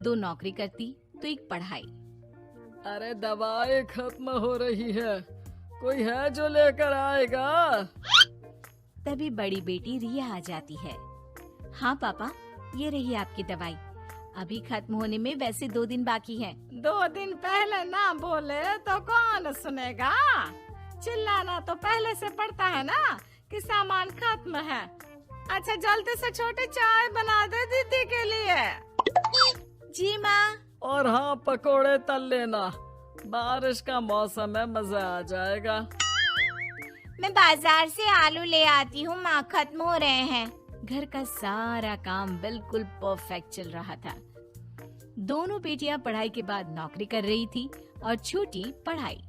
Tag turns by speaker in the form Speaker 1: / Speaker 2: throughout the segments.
Speaker 1: दो नौकरी करती तो एक पढ़ाई।
Speaker 2: अरे दवाई खत्म हो रही है, कोई है जो लेकर आएगा?
Speaker 1: तभी बड़ी बेटी रिया आ जाती है। हाँ पापा, ये रही आपकी दवाई। अभी खत्म होने में वैसे 2 दिन बाकी है।
Speaker 3: 2 दिन पहले ना बोले तो कौन सुनेगा? चिल्लाना तो पहले से पड़ता है ना कि सामान खत्म है। अच्छा जल्दी से छोटी चाय बना दे दीदी के लिए।
Speaker 1: जी माँ।
Speaker 2: और हाँ, पकोड़े तल लेना, बारिश का मौसम है, मजा आ जाएगा।
Speaker 1: मैं बाजार से आलू ले आती हूँ माँ, खत्म हो रहे हैं। घर का सारा काम बिल्कुल परफेक्ट चल रहा था। दोनों बेटियां पढ़ाई के बाद नौकरी कर रही थी और छोटी पढ़ाई,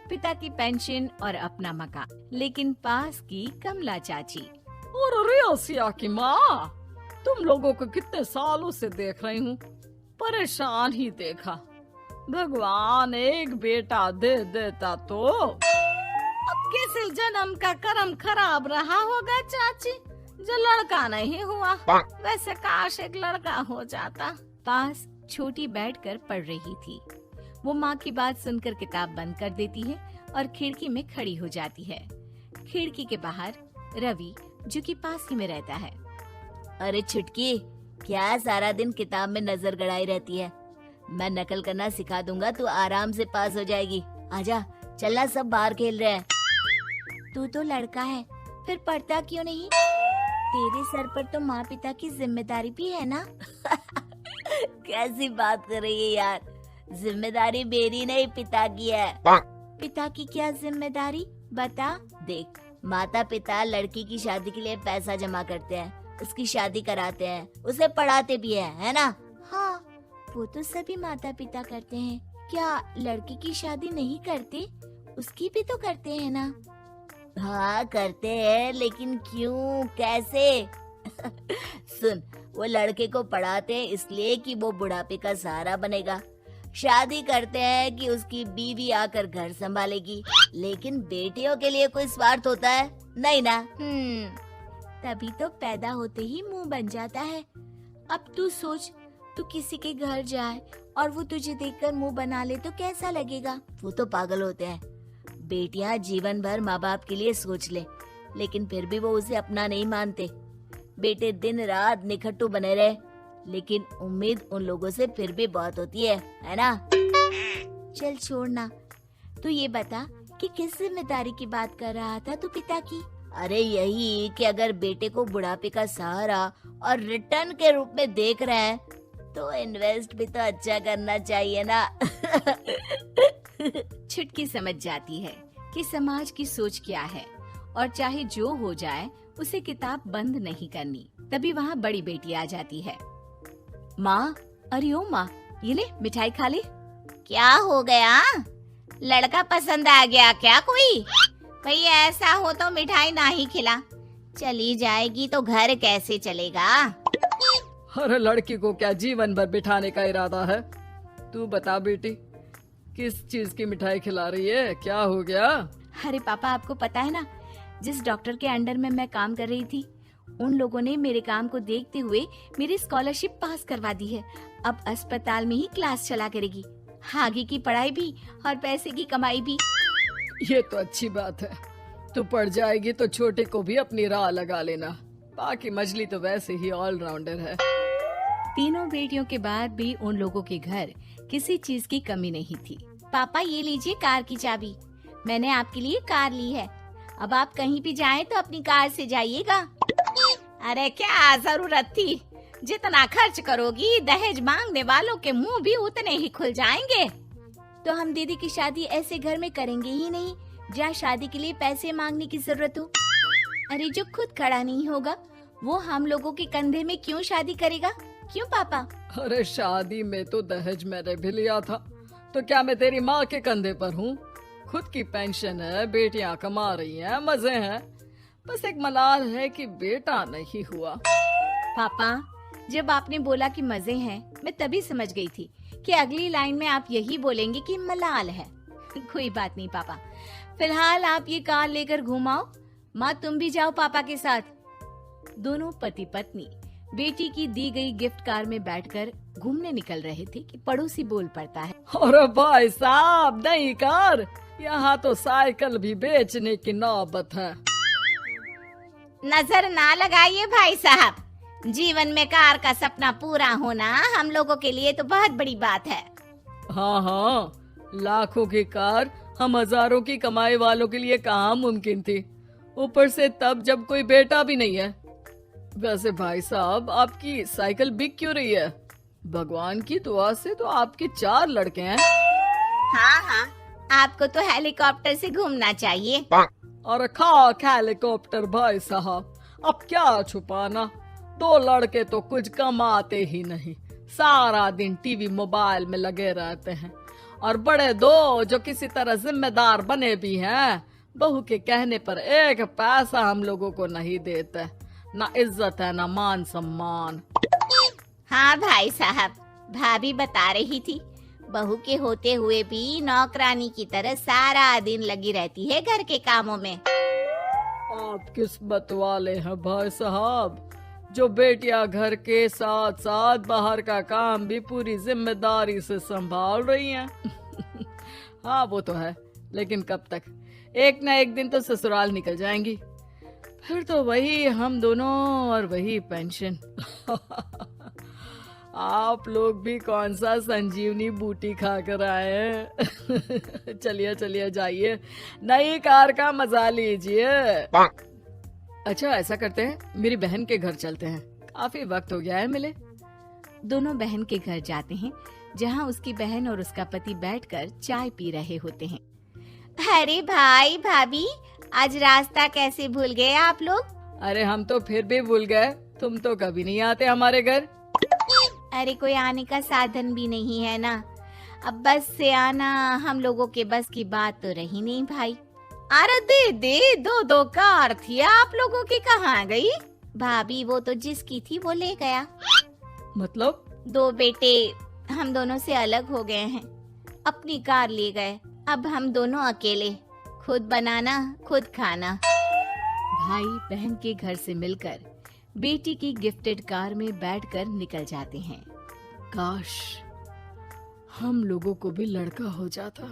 Speaker 1: पिता की पेंशन और अपना मकान। लेकिन पास की कमला चाची।
Speaker 2: और रियासिया की माँ, तुम लोगों को कितने सालों से देख रही हूँ, परेशान ही देखा। भगवान एक बेटा दे देता तो।
Speaker 3: अब किसी जन्म का कर्म खराब रहा होगा चाची, जो लड़का नहीं हुआ। वैसे काश एक लड़का हो जाता।
Speaker 1: पास छोटी बैठकर पढ़ रही थी। वो माँ की बात सुनकर किताब बंद कर देती है और खिड़की में खड़ी हो जाती है। खिड़की के बाहर रवि, जो कि पास ही में रहता है।
Speaker 4: अरे छुटकी, क्या सारा दिन किताब में नजर गड़ाई रहती है? मैं नकल करना सिखा दूंगा, तू आराम से पास हो जाएगी। आजा, चलना, सब बाहर खेल रहे हैं।
Speaker 1: तू तो लड़का है, फिर पढ़ता क्यों नहीं? तेरे सर पर तो माँ पिता की जिम्मेदारी भी है ना।
Speaker 4: कैसी बात कर रही है यार? जिम्मेदारी मेरी नहीं, पिता की है।
Speaker 1: पिता की क्या जिम्मेदारी, बता।
Speaker 4: देख, माता पिता लड़की की शादी के लिए पैसा जमा करते हैं, उसकी शादी कराते हैं, उसे पढ़ाते भी है ना?
Speaker 1: हाँ, वो तो सभी माता पिता करते हैं। क्या लड़की की शादी नहीं करते? उसकी भी तो करते हैं ना।
Speaker 4: हाँ करते हैं, लेकिन क्यों, कैसे? सुन, वो लड़के को पढ़ाते हैं इसलिए कि वो बुढ़ापे का सहारा बनेगा। शादी करते हैं कि उसकी बीवी आकर घर संभालेगी। लेकिन बेटियों के लिए कोई स्वार्थ होता है? नहीं ना।
Speaker 1: तभी तो पैदा होते ही मुंह बन जाता है। अब तू सोच, तू किसी के घर जाए और वो तुझे देखकर मुंह बना ले तो कैसा लगेगा?
Speaker 4: वो तो पागल होते हैं। बेटियां जीवन भर माँ बाप के लिए सोच ले, लेकिन फिर भी वो उसे अपना नहीं मानते। बेटे दिन रात निखट्टू बने रहे, लेकिन उम्मीद उन लोगों से फिर भी बहुत होती है ना?
Speaker 1: चल छोड़ना, तू ये बता कि किस जिम्मेदारी की बात कर रहा था तू पिता की?
Speaker 4: अरे यही कि अगर बेटे को बुढ़ापे का सहारा और रिटर्न के रूप में देख रहे हैं तो इन्वेस्ट भी तो अच्छा करना चाहिए ना।
Speaker 1: छुटकी समझ जाती है कि समाज की सोच क्या है और चाहे जो हो जाए उसे किताब बंद नहीं करनी। तभी वहाँ बड़ी बेटी आ जाती है। माँ, अरे ओ माँ, ये ले मिठाई खा ले।
Speaker 3: क्या हो गया? लड़का पसंद आ गया क्या कोई? भाई ऐसा हो तो मिठाई ना ही खिला, चली जाएगी तो घर कैसे चलेगा?
Speaker 2: अरे लड़की को क्या जीवन भर बिठाने का इरादा है? तू बता बेटी, किस चीज की मिठाई खिला रही है, क्या हो गया?
Speaker 1: अरे पापा, आपको पता है ना, जिस डॉक्टर के अंडर में मैं काम कर रही थी, उन लोगों ने मेरे काम को देखते हुए मेरी स्कॉलरशिप पास करवा दी है। अब अस्पताल में ही क्लास चला करेगी, आगे की पढ़ाई भी और पैसे की कमाई भी।
Speaker 2: ये तो अच्छी बात है। तू पढ़ जाएगी तो छोटे को भी अपनी राह लगा लेना। बाकी मजली तो वैसे ही ऑलराउंडर है।
Speaker 1: तीनों बेटियों के बाद भी उन लोगों के घर किसी चीज की कमी नहीं थी। पापा, ये लीजिए कार की चाबी, मैंने आपके लिए कार ली है। अब आप कहीं भी जाएं तो अपनी कार से जाइएगा।
Speaker 3: अरे क्या जरूरत थी? जितना खर्च करोगी दहेज मांगने वालों के मुंह भी उतने ही खुल जाएंगे।
Speaker 1: तो हम दीदी की शादी ऐसे घर में करेंगे ही नहीं जहाँ शादी के लिए पैसे मांगने की जरूरत हो। अरे जो खुद खड़ा नहीं होगा वो हम लोगों के कंधे में क्यों शादी करेगा? क्यों पापा?
Speaker 2: अरे शादी में तो दहेज मैंने भी लिया था, तो क्या मैं तेरी माँ के कंधे पर हूँ? खुद की पेंशन है, बेटियां कमा रही हैं, मजे हैं। बस एक मलाल है कि बेटा नहीं हुआ।
Speaker 1: पापा, जब आपने बोला कि मजे हैं, मैं तभी समझ गई थी कि अगली लाइन में आप यही बोलेंगे कि मलाल है। कोई बात नहीं पापा, फिलहाल आप ये कार लेकर घुमाओ। माँ, तुम भी जाओ पापा के साथ। दोनों पति पत्नी बेटी की दी गई गिफ्ट कार में बैठकर घूमने निकल रहे थे कि पड़ोसी बोल पड़ता है।
Speaker 2: अरे भाई साहब, नई कार, यहाँ तो साइकिल भी बेचने की नौबत है।
Speaker 1: नजर ना लगाइए भाई साहब, जीवन में कार का सपना पूरा होना हम लोगों के लिए तो बहुत बड़ी बात है।
Speaker 2: हाँ हाँ, लाखों की कार हम हजारों की कमाई वालों के लिए कहाँ मुमकिन थी, ऊपर से तब जब कोई बेटा भी नहीं है। वैसे भाई साहब, आपकी साइकिल बिक क्यों रही है? भगवान की दुआ से तो आपके 4 लड़के हैं।
Speaker 1: हाँ हाँ, आपको तो हेलीकॉप्टर से घूमना चाहिए।
Speaker 2: और खाक हेलीकॉप्टर भाई साहब, अब क्या छुपाना, 2 लड़के तो कुछ कमाते ही नहीं, सारा दिन टीवी मोबाइल में लगे रहते हैं। और बड़े 2 जो किसी तरह जिम्मेदार बने भी हैं, बहू के कहने पर 1 पैसा हम लोगों को नहीं देते, ना इज्जत है ना मान सम्मान।
Speaker 1: हाँ भाई साहब, भाभी बता रही थी, बहू के होते हुए भी नौकरानी की तरह सारा दिन लगी रहती है घर के कामों में।
Speaker 2: आप किस्मत वाले हैं भाई साहब, जो बेटियां घर के साथ साथ बाहर का काम भी पूरी जिम्मेदारी से संभाल रही हैं। हाँ वो तो है, लेकिन कब तक? एक ना एक दिन तो ससुराल निकल जाएंगी, फिर तो वही हम दोनों और वही पेंशन। आप लोग भी कौन सा संजीवनी बूटी खा कर आए हैं। चलिए चलिए जाइए, नई कार का मजा लीजिए। अच्छा ऐसा करते हैं, मेरी बहन के घर चलते हैं, काफी वक्त हो गया है मिले।
Speaker 1: दोनों बहन के घर जाते हैं, जहाँ उसकी बहन और उसका पति बैठकर चाय पी रहे होते हैं। अरे भाई भाभी, आज रास्ता कैसे भूल गए आप लोग?
Speaker 2: अरे हम तो फिर भी भूल गए, तुम तो कभी नहीं आते हमारे घर।
Speaker 1: अरे कोई आने का साधन भी नहीं है ना, अब बस से आना हम लोगों के बस की बात तो रही नहीं भाई।
Speaker 3: अरे दीदी, 2 कार थी, आप लोगों की कहाँ गई?
Speaker 1: भाभी वो तो जिसकी थी वो ले गया।
Speaker 2: मतलब?
Speaker 1: 2 बेटे हम दोनों से अलग हो गए हैं, अपनी कार ले गए, अब हम दोनों अकेले, खुद बनाना खुद खाना। भाई बहन के घर से मिलकर बेटी की गिफ्टेड कार में बैठकर निकल जाते हैं।
Speaker 2: काश हम लोगों को भी लड़का हो जाता।